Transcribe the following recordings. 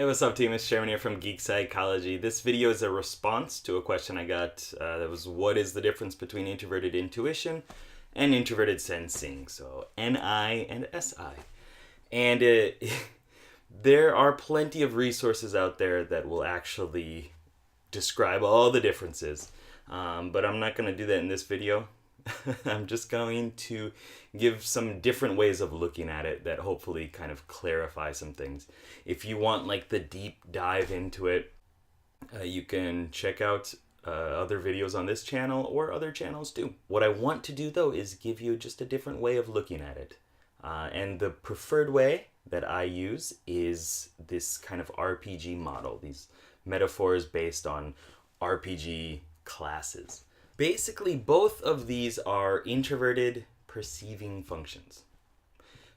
Hey, what's up, team? It's Sherman here from Geek Psychology. This video is a response to a question I got that was, what is the difference between introverted intuition and introverted sensing? So, NI and SI. And there are plenty of resources out there that will actually describe all the differences. But I'm not going to do that in this video. I'm just going to give some different ways of looking at it that hopefully kind of clarify some things. If you want like the deep dive into it, you can check out other videos on this channel or other channels too. What I want to do though is give you just a different way of looking at it. And the preferred way that I use is this kind of RPG model, these metaphors based on RPG classes. Basically, both of these are introverted perceiving functions.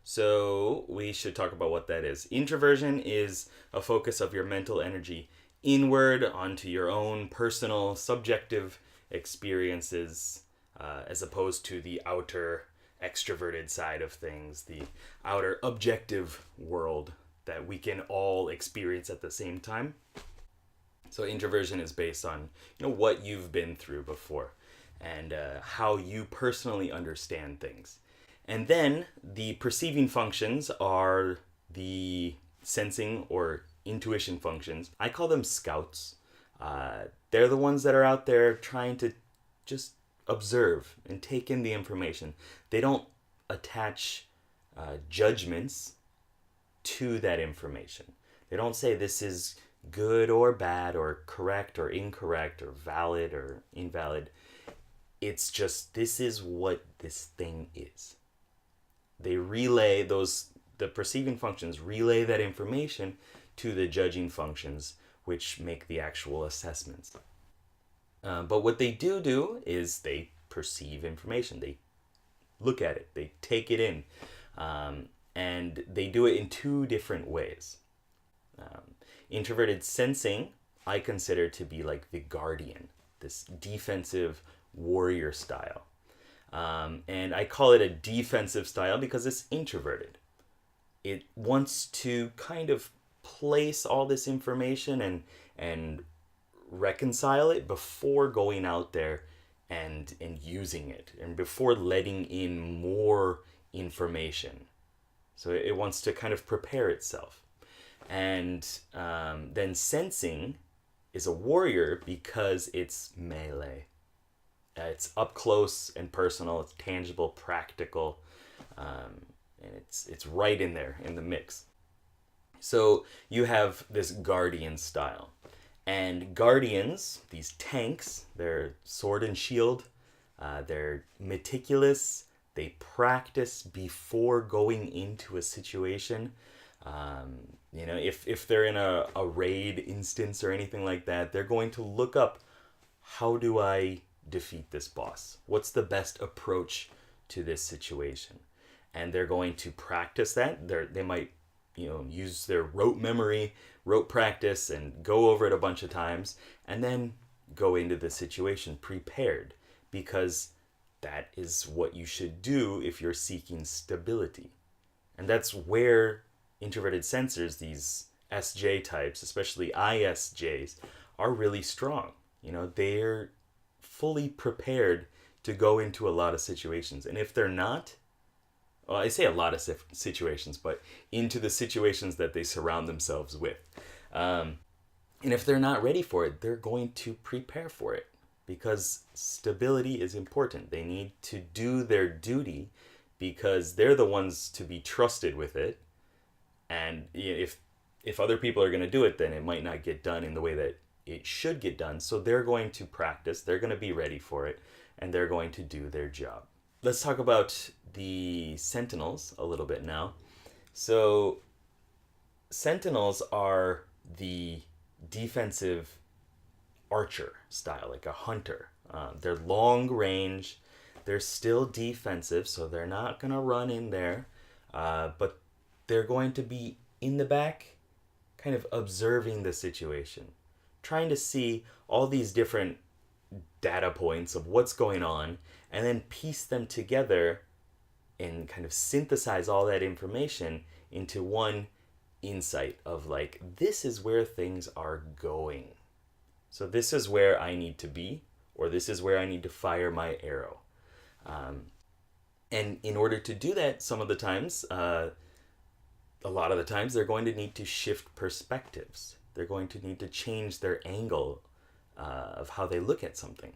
So we should talk about what that is. Introversion is a focus of your mental energy inward onto your own personal, subjective experiences, as opposed to the outer, extroverted side of things, the outer, objective world that we can all experience at the same time. So introversion is based on what you've been through before and how you personally understand things. And then the perceiving functions are the sensing or intuition functions. I call them scouts. They're the ones that are out there trying to just observe and take in the information. They don't attach judgments to that information. They don't say this is good or bad or correct or incorrect or valid or invalid. It's just, this is what this thing is. They relay the perceiving functions relay that information to the judging functions, which make the actual assessments. But what they do is they perceive information. They look at it. They take it in. And they do it in two different ways. Introverted sensing, I consider to be like the guardian, this defensive warrior style. And I call it a defensive style because it's introverted. It wants to kind of place all this information and reconcile it before going out there and using it, and before letting in more information. So it wants to kind of prepare itself. And then sensing is a warrior because it's melee. It's up close and personal. It's tangible, practical, and it's right in there in the mix. So you have this guardian style, and guardians, these tanks, they're sword and shield. They're meticulous. They practice before going into a situation. If they're in a raid instance or anything like that, they're going to look up, how do I defeat this boss? What's the best approach to this situation? And they're going to practice that. They might, use their rote memory, rote practice, and go over it a bunch of times, and then go into the situation prepared, because that is what you should do if you're seeking stability. And that's where introverted sensors, these SJ types, especially ISJs, are really strong. They're fully prepared to go into a lot of situations. And if they're not, well, I say a lot of situations, but into the situations that they surround themselves with. And if they're not ready for it, they're going to prepare for it, because stability is important. They need to do their duty because they're the ones to be trusted with it. And if other people are going to do it, then it might not get done in the way that it should get done. So they're going to practice, they're going to be ready for it, and they're going to do their job. Let's talk about the Sentinels a little bit now. So Sentinels are the defensive archer style, like a hunter. They're long range. They're still defensive, so they're not going to run in there. But they're going to be in the back, kind of observing the situation, trying to see all these different data points of what's going on, and then piece them together and kind of synthesize all that information into one insight of like, this is where things are going. So this is where I need to be, or this is where I need to fire my arrow. And in order to do that, some of the times, a lot of the times, they're going to need to shift perspectives. They're going to need to change their angle of how they look at something.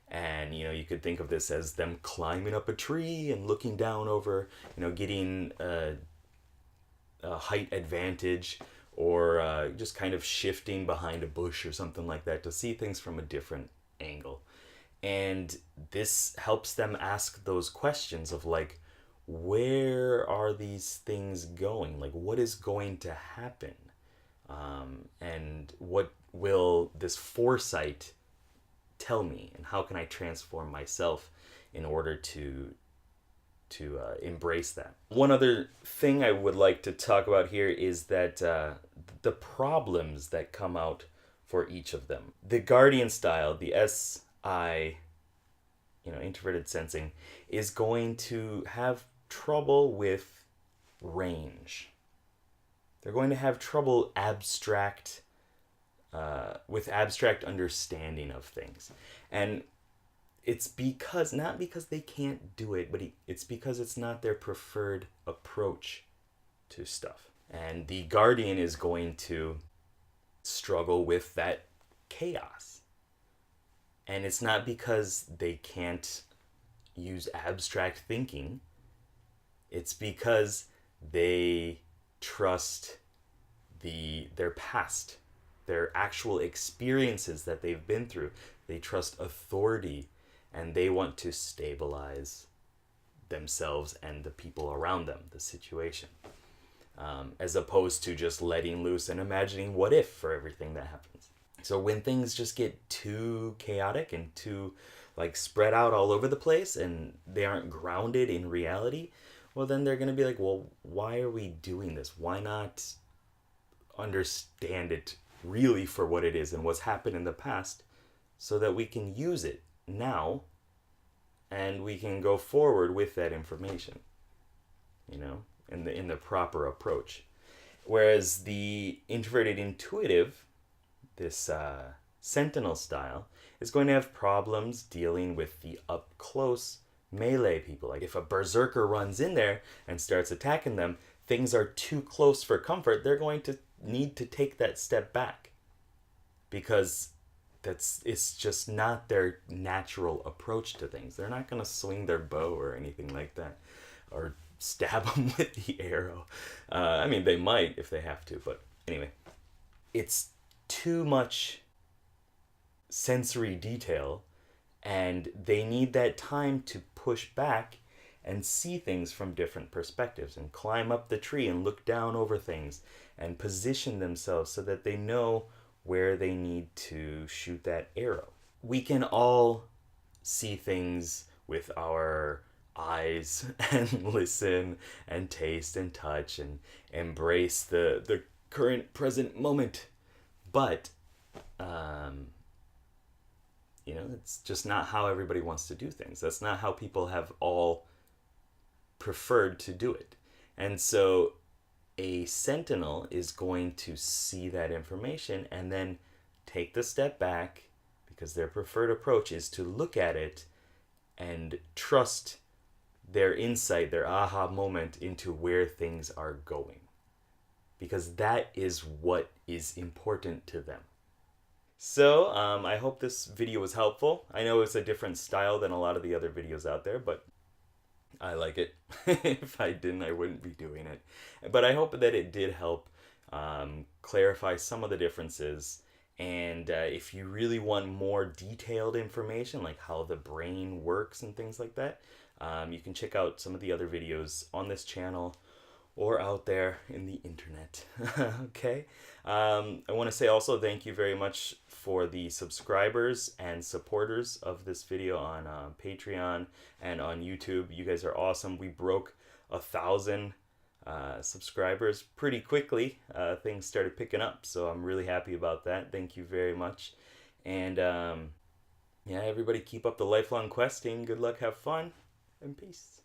And, you could think of this as them climbing up a tree and looking down over, getting a height advantage, or just kind of shifting behind a bush or something like that to see things from a different angle. And this helps them ask those questions of like, where are these things going? Like, what is going to happen? And what will this foresight tell me? And how can I transform myself in order to embrace that? One other thing I would like to talk about here is that the problems that come out for each of them. The Guardian style, the SI, introverted sensing, is going to have trouble with range. They're going to have trouble with abstract understanding of things. And it's not because they can't do it, but it's because it's not their preferred approach to stuff. And the Guardian is going to struggle with that chaos. And it's not because they can't use abstract thinking. It's because they trust their past, their actual experiences that they've been through. They trust authority, and they want to stabilize themselves and the people around them, the situation, as opposed to just letting loose and imagining what if for everything that happens. So when things just get too chaotic and too like spread out all over the place and they aren't grounded in reality, well, then they're going to be like, well, why are we doing this? Why not understand it really for what it is and what's happened in the past so that we can use it now and we can go forward with that information, in the proper approach. Whereas the introverted intuitive, this Sentinel style, is going to have problems dealing with the up-close melee people. Like if a berserker runs in there and starts attacking them, things are too close for comfort. They're going to need to take that step back because it's just not their natural approach to things. They're not going to swing their bow or anything like that, or stab them with the arrow. I mean, they might if they have to, but anyway, it's too much sensory detail, and they need that time to push back and see things from different perspectives and climb up the tree and look down over things and position themselves so that they know where they need to shoot that arrow. We can all see things with our eyes and listen and taste and touch and embrace the current present moment. But, it's just not how everybody wants to do things. That's not how people have all preferred to do it. And so a sentinel is going to see that information and then take the step back, because their preferred approach is to look at it and trust their insight, their aha moment into where things are going, because that is what is important to them. So I hope this video was helpful. I know it's a different style than a lot of the other videos out there, but I like it. If I didn't, I wouldn't be doing it. But I hope that it did help clarify some of the differences. And if you really want more detailed information, like how the brain works and things like that, you can check out some of the other videos on this channel or out there in the internet. Okay? I want to say also thank you very much for the subscribers and supporters of this video on Patreon and on YouTube. You guys are awesome. We broke 1,000 subscribers pretty quickly. Things started picking up, so I'm really happy about that. Thank you very much. And yeah, everybody keep up the lifelong questing. Good luck, have fun, and peace.